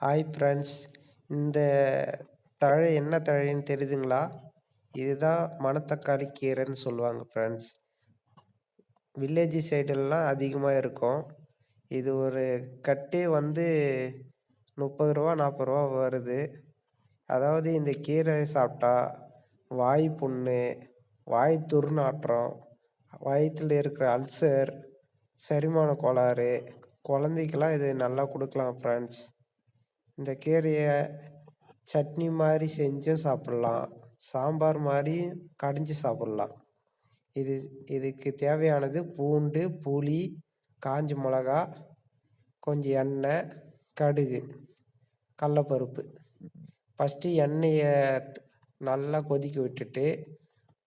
Hi friends, இந்த தழை என்ன தழைன்னு தெரியுதுங்களா? இதுதான் மணத்தக்காளி கீரைன்னு சொல்லுவாங்க ஃப்ரெண்ட்ஸ். வில்லேஜ் சைடுலலாம் அதிகமாக இருக்கும். இது ஒரு கட்டே வந்து 30 ரூபா 40 ரூபா வருது. அதாவது இந்த கீரை சாப்பிட்டா வாய் புண்ணு, வாய் துர்நாற்றம், வயிற்றில் இருக்கிற அல்சர், செரிமான கோளாறு, குழந்தைக்கெல்லாம் இது நல்லா கொடுக்கலாம் ஃப்ரெண்ட்ஸ். இந்த கீரையை சட்னி மாதிரி செஞ்சும் சாப்பிட்லாம், சாம்பார் மாதிரி கடைஞ்சி சாப்பிட்லாம். இதுக்கு தேவையானது பூண்டு, புளி, காஞ்ச மிளகா, கொஞ்சம் எண்ணெய், கடுகு, கடலப்பருப்பு. ஃபஸ்ட்டு எண்ணெயை நல்லா கொதிக்க விட்டுட்டு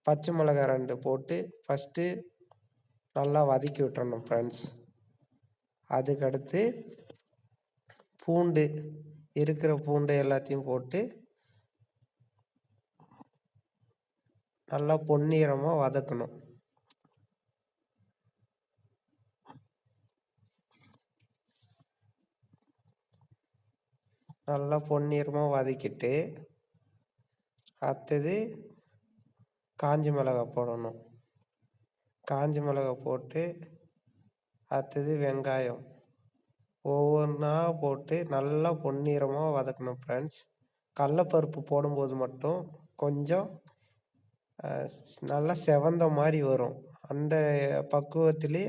பச்சை மிளகாய் 2 போட்டு ஃபஸ்ட்டு நல்லா வதக்கி விட்டுறணும் ஃப்ரெண்ட்ஸ். அதுக்கடுத்து பூண்டு, இருக்கிற பூண்டு எல்லாத்தையும் போட்டு நல்லா பொன்னிறமாக வதக்கணும். நல்லா பொன்னிறமாக வதக்கிட்டு அடுத்தது காஞ்ச மிளகாய் போடணும். காஞ்ச மிளகாய் போட்டு அடுத்தது வெங்காயம் ஒவ்வொன்றா போட்டு நல்லா பொன்னிறமாக வதக்கணும் ஃப்ரெண்ட்ஸ். கடலப்பருப்பு போடும்போது மட்டும் கொஞ்சம் நல்லா செவந்த மாதிரி வரும். அந்த பக்குவத்திலே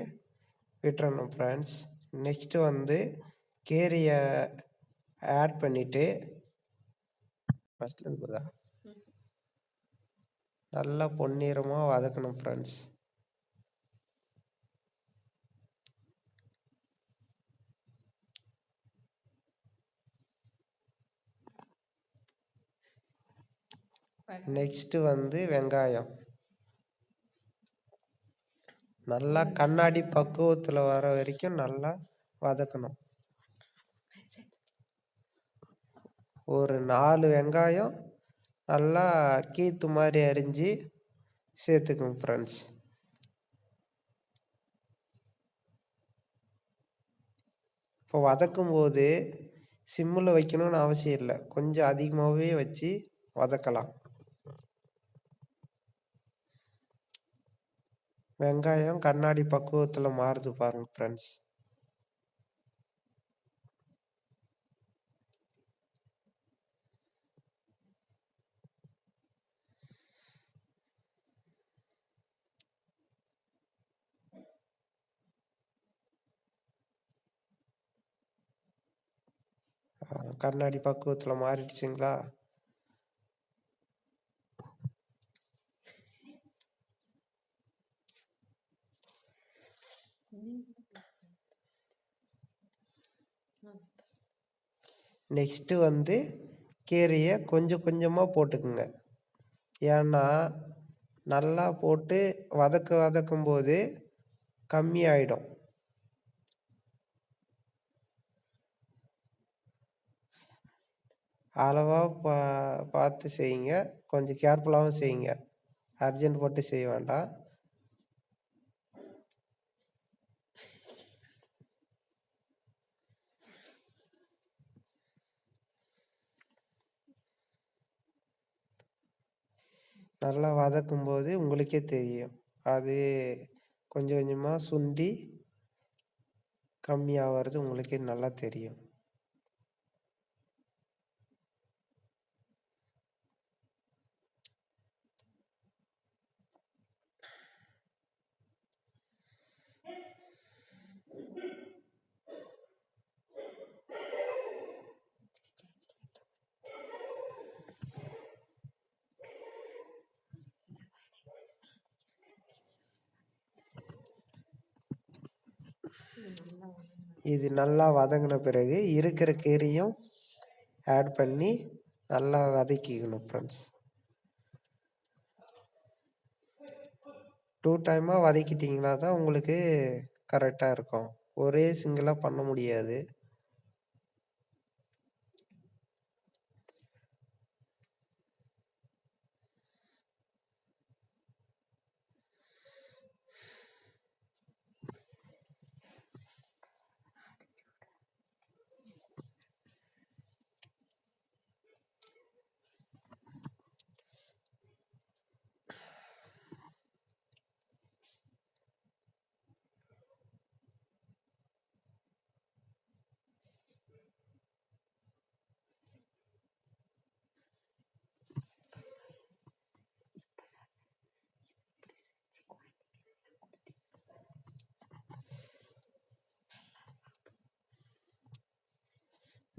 விட்டுறணும் ஃப்ரெண்ட்ஸ். நெக்ஸ்ட்டு வந்து கீரையை ஆட் பண்ணிவிட்டு ஃபஸ்ட்லேருந்து போதா நல்லா பொன்னிறமாக வதக்கணும் ஃப்ரெண்ட்ஸ். நெக்ஸ்ட்டு வந்து வெங்காயம் நல்லா கண்ணாடி பக்குவத்தில் வர வரைக்கும் நல்லா வதக்கணும். ஒரு 4 வெங்காயம் நல்லா கீத்து மாதிரி அரிஞ்சு சேர்த்துக்கணும் ஃப்ரெண்ட்ஸ். இப்போ வதக்கும் போது சிம்மில் வைக்கணும்னு அவசியம் இல்லை, கொஞ்சம் அதிகமாகவே வச்சு வதக்கலாம். வெங்காயம் கண்ணாடி பக்குவத்தில் மாறுது பாருங்க ஃப்ரெண்ட்ஸ். கண்ணாடி பக்குவத்தில் மாறிடுச்சுங்களா? நெக்ஸ்ட்டு வந்து கீரையை கொஞ்சம் கொஞ்சமாக போட்டுக்குங்க. ஏன்னா நல்லா போட்டு வதக்கும் போது கம்மியாயிடும். அளவாக பார்த்து செய்யுங்க, கொஞ்சம் கேர்ஃபுல்லாகவும் செய்யுங்க. அர்ஜென்ட் போட்டு செய்ய வேண்டாம். நல்லா வதக்கும்போது உங்களுக்கே தெரியும், அது கொஞ்சம் கொஞ்சமாக சுண்டி கம்மியாகிறது உங்களுக்கே நல்லா தெரியும். இது நல்லா வதங்கின பிறகு இருக்கிற கீரையும் ஆட் பண்ணி நல்லா வதக்கிக்கணும் ஃப்ரெண்ட்ஸ். 2 டைமாக வதக்கிட்டிங்கன்னா தான் உங்களுக்கு கரெக்டாக இருக்கும். ஒரே சிங்கிளாக பண்ண முடியாது.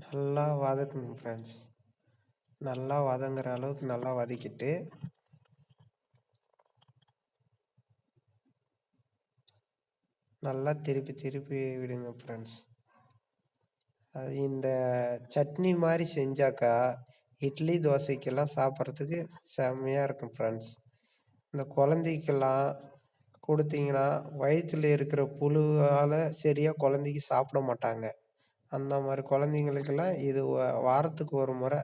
நல்லா வதக்குங்க ஃப்ரெண்ட்ஸ். நல்லா வதங்குற அளவுக்கு நல்லா வதக்கிட்டு நல்லா திருப்பி திருப்பி விடுங்க ஃப்ரெண்ட்ஸ். அது இந்த சட்னி மாதிரி செஞ்சாக்கா இட்லி தோசைக்கெல்லாம் சாப்பிட்றதுக்கு செம்மையாக இருக்கும் ஃப்ரெண்ட்ஸ். இந்த குழந்தைக்கெல்லாம் கொடுத்தீங்கன்னா வயிற்றுல இருக்கிற புழுவால் சரியாக குழந்தைக்கு சாப்பிட மாட்டாங்க. அந்த மாதிரி குழந்தைங்களுக்கெல்லாம் இது வாரத்துக்கு ஒரு முறை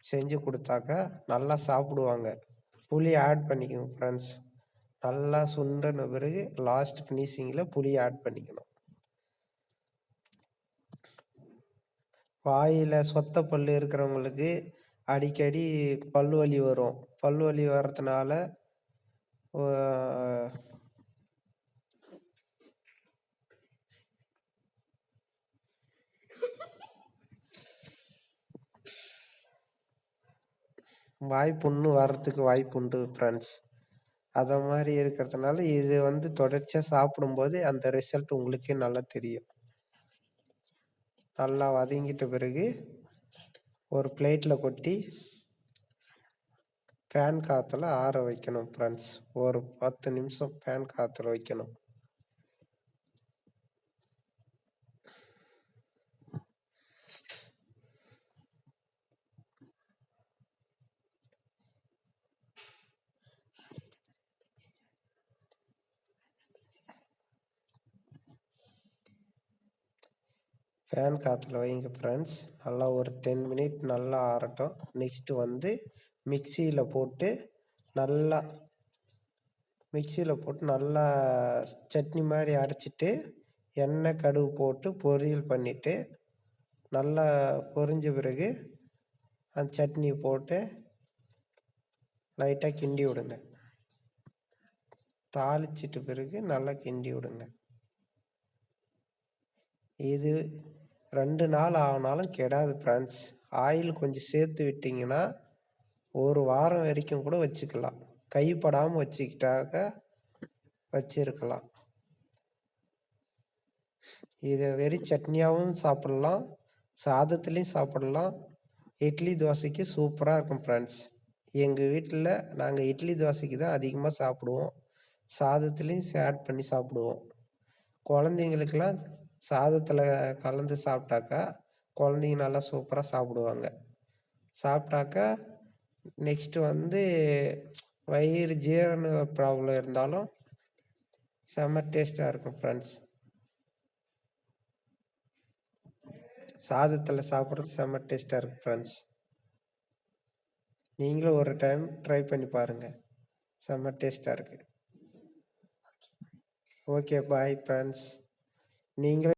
செஞ்சு கொடுத்தாக்கா நல்லா சாப்பிடுவாங்க. புளி ஆட் பண்ணிக்கோங்க ஃப்ரெண்ட்ஸ். நல்லா சுண்டின பிறகு லாஸ்ட் ஃபினிஷிங்கில் புளி ஆட் பண்ணிக்கணும். வாயில் சொத்த பல் இருக்கிறவங்களுக்கு அடிக்கடி பல் வலி வரும். பல் வலி வர்றதுனால வாய்ப்புண்ணு வர்றதுக்கு வாய்ப்புண்டு ஃப்ரெண்ட்ஸ். அதை மாதிரி இருக்கிறதுனால இது தொடர்ச்சியாக சாப்பிடும்போது அந்த ரிசல்ட் உங்களுக்கே நல்லா தெரியும். நல்லா வதங்கிட்ட பிறகு ஒரு பிளேட்டில் கொட்டி ஃபேன் காற்றுல ஆற வைக்கணும் ஃப்ரெண்ட்ஸ். ஒரு 10 நிமிஷம் ஃபேன் காற்றுல வைக்கணும். ஃபேன் காற்றுல வைங்க ஃப்ரெண்ட்ஸ். நல்லா ஒரு 10 மினிட் நல்லா ஆறட்டும். நெக்ஸ்ட்டு மிக்சியில் போட்டு நல்லா சட்னி மாதிரி அரைச்சிட்டு எண்ணெய் கடுகு போட்டு பொரியல் பண்ணிவிட்டு நல்லா பொரிஞ்ச பிறகு அந்த சட்னியை போட்டு லைட்டாக கிண்டி விடுங்க. தாளிச்சிட்ட பிறகு நல்லா கிண்டி விடுங்க. இது 2 நாள் ஆனாலும் கெடாது ஃப்ரெண்ட்ஸ். ஆயில் கொஞ்சம் சேர்த்து விட்டிங்கன்னா ஒரு வாரம் வரைக்கும் கூட வச்சுக்கலாம். கைப்படாமல் வச்சுக்கிட்டாக்க வச்சிருக்கலாம். இதை வெறும் சட்னியாகவும் சாப்பிட்லாம், சாதத்துலேயும் சாப்பிட்லாம். இட்லி தோசைக்கு சூப்பராக இருக்கும் ஃப்ரெண்ட்ஸ். எங்கள் வீட்டில் நாங்கள் இட்லி தோசைக்கு தான் அதிகமாக சாப்பிடுவோம். சாதத்துலேயும் ஆட் பண்ணி சாப்பிடுவோம். குழந்தைங்களுக்கெல்லாம் சாதத்தில் கலந்து சாப்பிட்டாக்கா குழந்தைங்க நல்லா சூப்பராக சாப்பிடுவாங்க. சாப்பிட்டாக்கா நெக்ஸ்ட்டு வயிறு ஜீரண ப்ராப்ளம் இருந்தாலும் செம்ம டேஸ்ட்டாக இருக்கும் ஃப்ரெண்ட்ஸ். சாதத்தில் சாப்பிட்றது செம்ம டேஸ்ட்டாக இருக்கும் ஃப்ரெண்ட்ஸ். நீங்களும் ஒரு டைம் ட்ரை பண்ணி பாருங்கள். செம்ம டேஸ்ட்டாக இருக்குது. Okay bye friends. நீங்களும்